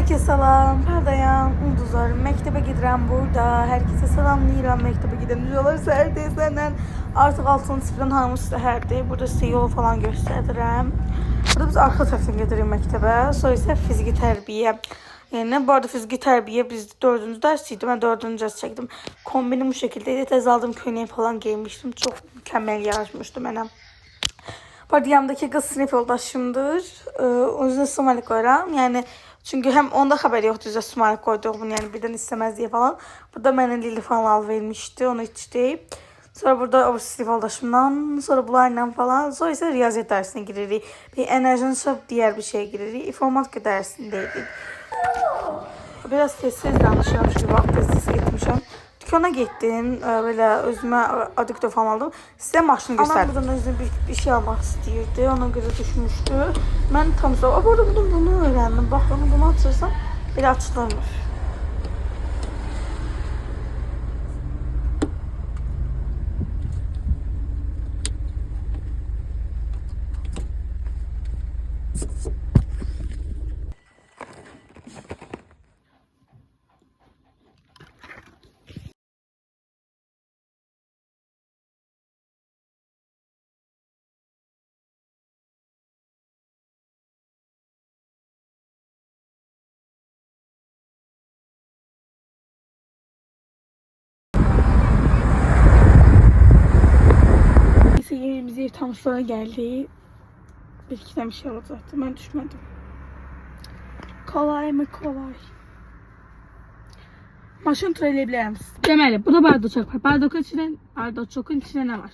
Herkese salam, hardayam, ulduzlar, məktəbə gedirəm burada. Herkese salamlayıram, məktəbə gedən ucalar səhərdir səndən. Artıq 6-cı sinifdən hamısı səhərdir. Burada sizə yolu falan göstərirəm. Burada biz arxa tərəfdən gedirik məktəbə. Sonra isə fiziki tərbiyə. Yəni, bu arada fiziki tərbiyə bizdə 4-cü dərs idi. Mən 4-cü dərs çəkdim. Kombinim bu şəkildəydi. Təzə aldığım köynəyi falan giymişdim. Çox mükəmməl yaraşmışdı mənə. Bu arada yanımdakı qız sinif yoldaşımdır. O yüzden smalik koyuram. Yani çünkü hem onda haberi yoktu bize smalik koyduğumun, yani birden istemez diye falan. Burada bana Lili falan al vermişti, onu içti. Sonra burada o sinif yoldaşımdan, sonra bunlarla falan. Sonra ise riyaziyat dersine giririk. Bir enerjinin çok diğer bir şeye giririk. İnformatika dersindeydik. Biraz sessiz danışıyorum çünkü vaxt tezisi gitmişim. Dükkana gittim, böyle özüme adikto falan aldım. Size maşını gösterdim. Anam buradan özüne bir şey almak istəyirdi, ona göre düşmüştü. Ben tam sonra, burada bunu öğrendim. Bak bunu açırsam belə açılırmış. Yerimize tanışlara geldi. Bir iki tane bir şey olacaktı. Ben düşmedim. Kolay mı kolay? Maşın tur eləyə misiniz? Deməli, burada bardakçok var. Bardakçokun içində nə var?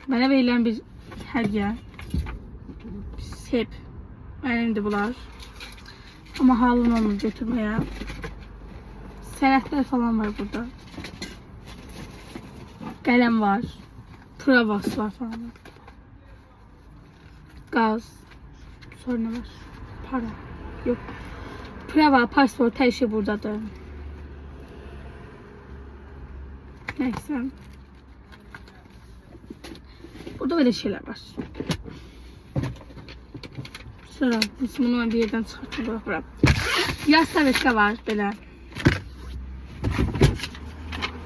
Mənə verilən bir hədiyyə. Hep. Mənimdir bunlar. Ama halım olmur götürməyə. Sənədlər falan var burada. Qələm var. Provas var falan. Gaz. Sonra ne var? Para. Yok. Prova, pasport, her şey buradadır. Neyse. Burada böyle şeyler var. Sonra bunu ben bir yerden çıkarttım. Bırak. Yaz servetka var böyle.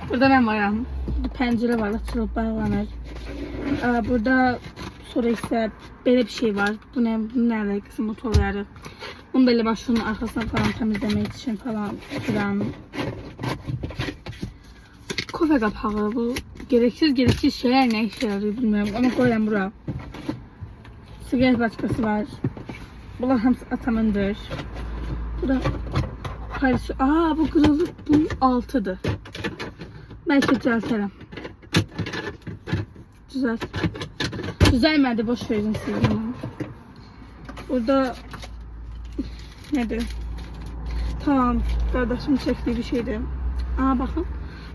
Burada ben varım. Pencere var, açılıb bağlanır. Burada sonra ise böyle bir şey var. Bu nerede kısım motorları. Bunu böyle başlığının arkasına falan temizlemek için falan filan. Kofe kapağı bu. Gereksiz şeyler ne işe yarıyor bilmiyorum ama koyalım buraya. Sigaret başkası var. Bunlar hamısı atamındır. Bu da paylaşıyor. Bu kırılık, bu 6'dır. Belki düzeltelim. Düzelmedi, boş verin siz bunu. Burada nedir? Tamam, kardeşim çektiği bir şeydi. Bakın.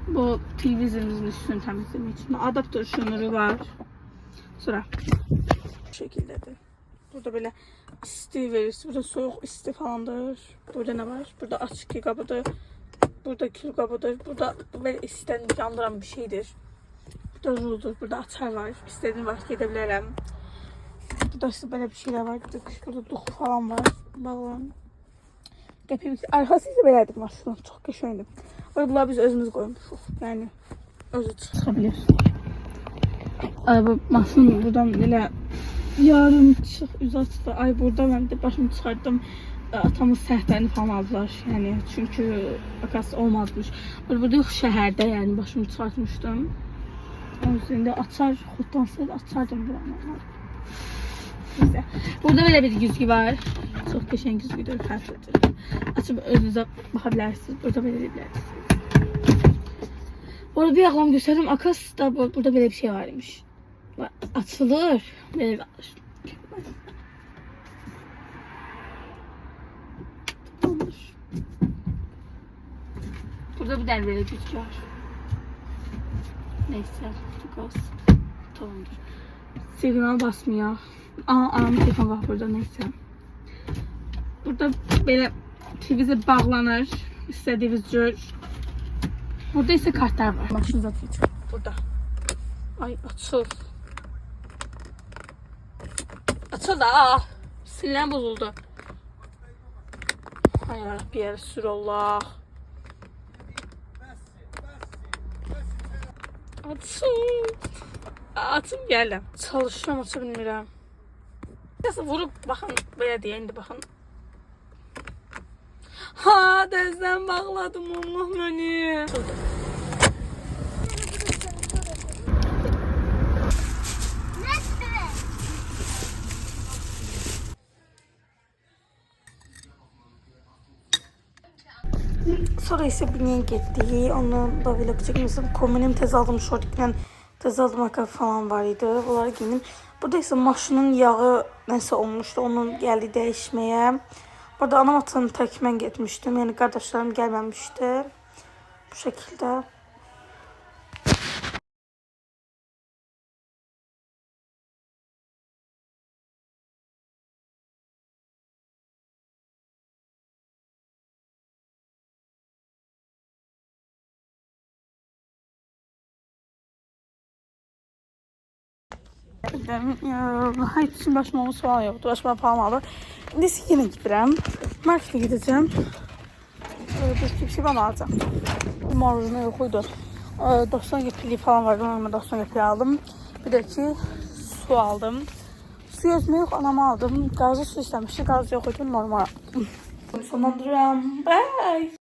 Bu televizyonumuzun üstünü temizlemek için. Adaptör şunları var. Sonra bu şekildedir. Burada böyle isti verir. Burada soğuk isti falandır. Burada ne var? Burada açık kabıdır. Burada kül kabıdır. Burada böyle isten yandıran bir şeydir. Burada ruldur. Burada açar var. İstediğin vakit gidebilirim. Burada işte böyle bir şeyler var. Burada doku falan var. Bağlan. Arkası ise böyledir maşallah. Çok geçeydim. Bunlar biz özümüz koymuşuz. Yani özü çıkabilir. Bu maşın buradan böyle yarım çık uzatdı. Ay burada ben de başımı çıkardım. Atamız səhvlərini falan aldılar. Yani çünkü akası olmazmış. Burada yok şehirde, yani başımı çıkartmıştım. Onun üzerinde açar, xoddansaydı açardım buranı. Neyse. Burada böyle bir güzgü var. Çok geçen güzgüdür, fərqlidir. Açıp özünüze bakabilirsiniz. Burada böyle edebilirsiniz. Orada bir aklam gösterdim. Akas da burada böyle bir şey varmış. Açılır. Böyle kalır. Burada bir tane böyle güzgü var. Neyse. Çok az. Tamamdır. Signal basmıyor. Anam telefon var burada, neyse. Burada böyle televize bağlanır. İstediğiniz cür. Burada ise kartlar var. Maşınıza atacağım. Burada. Ay açıl. Açıl da. Silinen bozuldu. Ay yarabbi ya Resulallah. Atım gələm. Çalışıram, aça bilmirəm. Nəsə vurub baxın, belə deyə indi baxın. Ha, dəzdən bağladım Allah məni. Sonra ise biniye getdik. Onu da vlog çəkmişdim. Kombinim tez aldım, şortiklə tez aldım, ayakkabı falan var idi. Onları giyindim. Burada ise maşının yağı nəsə olmuşdu. Onu gəldi dəyişməyə. Burada anam atını tək mən getmişdim. Yəni qardaşlarım gəlməmişdi. Bu şəkildə. Hayır, için başıma falan yoktu. Başıma falan aldı. İndi yine gidirəm. Markete gideceğim. Bir şey bana alacağım. Maruzuna yokuydu. 90 gepili falan vardı. Normal 90 gepili aldım. Bir de ki su aldım. Su yazma yok, anama aldım. Gazlı su istemişti. Gaz yok idi, normal aldım. Sonlandırıyorum. Bye.